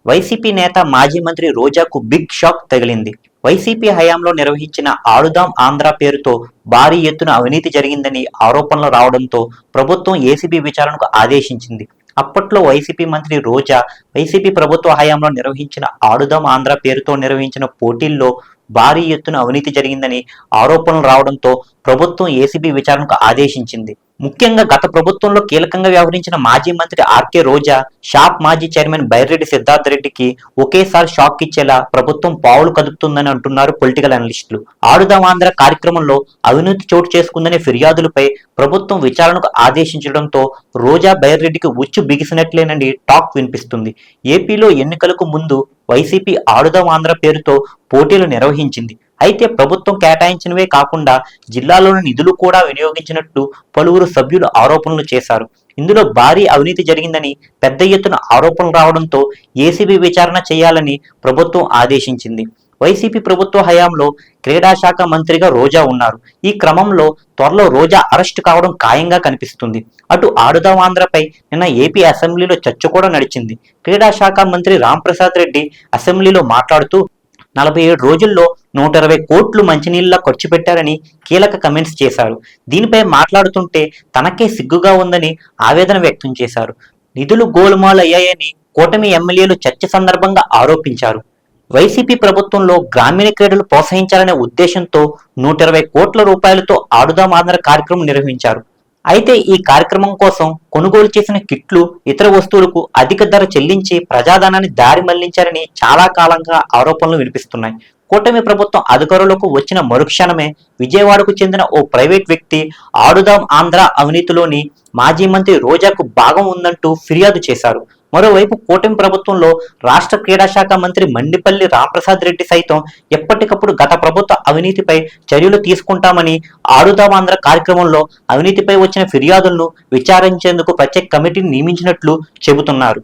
YCP నేత మాజీ మంత్రి రోజాకు బిగ్ షాక్ తగిలింది. వైసీపీ హయాంలో నిర్వహించిన ఆడుదాం ఆంధ్ర పేరుతో భారీ ఎత్తున అవినీతి జరిగిందని ఆరోపణలు రావడంతో ప్రభుత్వం ఏసీబీ విచారణకు ఆదేశించింది. అప్పట్లో వైసీపీ మంత్రి రోజా వైసీపీ ప్రభుత్వ హయాంలో నిర్వహించిన ఆడుదాం ఆంధ్ర పేరుతో నిర్వహించిన పోటీల్లో భారీ ఎత్తున అవినీతి జరిగిందని ఆరోపణలు రావడంతో ప్రభుత్వం ఏసీబీ విచారణకు ఆదేశించింది. ముఖ్యంగా గత ప్రభుత్వంలో కీలకంగా వ్యవహరించిన మాజీ మంత్రి ఆర్కే రోజా, షాప్ మాజీ చైర్మన్ బైరెడ్డి సిద్ధార్థ రెడ్డికి ఒకేసారి షాక్ ఇచ్చేలా ప్రభుత్వం పావులు కదుపుతుందని అంటున్నారు పొలిటికల్ అనలిస్టులు. ఆడుదాం ఆంధ్ర కార్యక్రమంలో అవినీతి చోటు చేసుకుందనే ఫిర్యాదులపై ప్రభుత్వం విచారణకు ఆదేశించడంతో రోజా, బైరెడ్డికి ఉచ్చు బిగిసినట్లేనని టాక్ వినిపిస్తుంది. ఏపీలో ఎన్నికలకు ముందు వైసీపీ ఆడుదాం ఆంధ్ర పేరుతో పోటీలు నిర్వహించింది. అయితే ప్రభుత్వం కేటాయించినవే కాకుండా జిల్లాలోని నిధులు కూడా వినియోగించినట్లు పలువురు సభ్యులు ఆరోపణలు చేశారు. ఇందులో భారీ అవినీతి జరిగిందని పెద్ద ఎత్తున ఆరోపణలు రావడంతో ఏసీబీ విచారణ చేయాలని ప్రభుత్వం ఆదేశించింది. వైసీపీ ప్రభుత్వ హయాంలో క్రీడా శాఖ మంత్రిగా రోజా ఉన్నారు. ఈ క్రమంలో త్వరలో రోజా అరెస్టు కావడం ఖాయంగా కనిపిస్తుంది. అటు ఆడుదాం ఆంధ్రపై నిన్న ఏపీ అసెంబ్లీలో చర్చ కూడా నడిచింది. క్రీడా శాఖ మంత్రి రాంప్రసాద్ రెడ్డి అసెంబ్లీలో మాట్లాడుతూ 47 రోజుల్లో 120 కోట్లు మంచినీళ్ళ ఖర్చు పెట్టారని కీలక కమెంట్స్ చేశారు. దీనిపై మాట్లాడుతుంటే తనకే సిగ్గుగా ఉందని ఆవేదన వ్యక్తం చేశారు. నిధులు గోలుమాలు అయ్యాయని కూటమి ఎమ్మెల్యేలు చర్చ సందర్భంగా ఆరోపించారు. వైసీపీ ప్రభుత్వంలో గ్రామీణ క్రీడలు ప్రోత్సహించాలనే ఉద్దేశంతో 120 కోట్ల రూపాయలతో ఆడుదాం ఆంధ్ర కార్యక్రమం నిర్వహించారు. అయితే ఈ కార్యక్రమం కోసం కొనుగోలు చేసిన కిట్లు, ఇతర వస్తువులకు అధిక ధర చెల్లించి ప్రజాధనాన్ని దారి మళ్లించారని చాలా కాలంగా ఆరోపణలు వినిపిస్తున్నాయి. కూటమి ప్రభుత్వం అధికారులకు వచ్చిన మరుక్షణమే విజయవాడకు చెందిన ఓ ప్రైవేట్ వ్యక్తి ఆడుదాం ఆంధ్ర అవినీతిలోని మాజీ మంత్రి రోజాకు భాగం ఉందంటూ ఫిర్యాదు చేశారు. మరోవైపు కూటమి ప్రభుత్వంలో రాష్ట్ర క్రీడా శాఖ మంత్రి మండిపల్లి రాంప్రసాద్ రెడ్డి సైతం ఎప్పటికప్పుడు గత ప్రభుత్వ అవినీతిపై చర్యలు తీసుకుంటామని, ఆడుదాం ఆంధ్ర కార్యక్రమంలో అవినీతిపై వచ్చిన ఫిర్యాదులను విచారించేందుకు ప్రత్యేక కమిటీని నియమించినట్లు చెబుతున్నారు.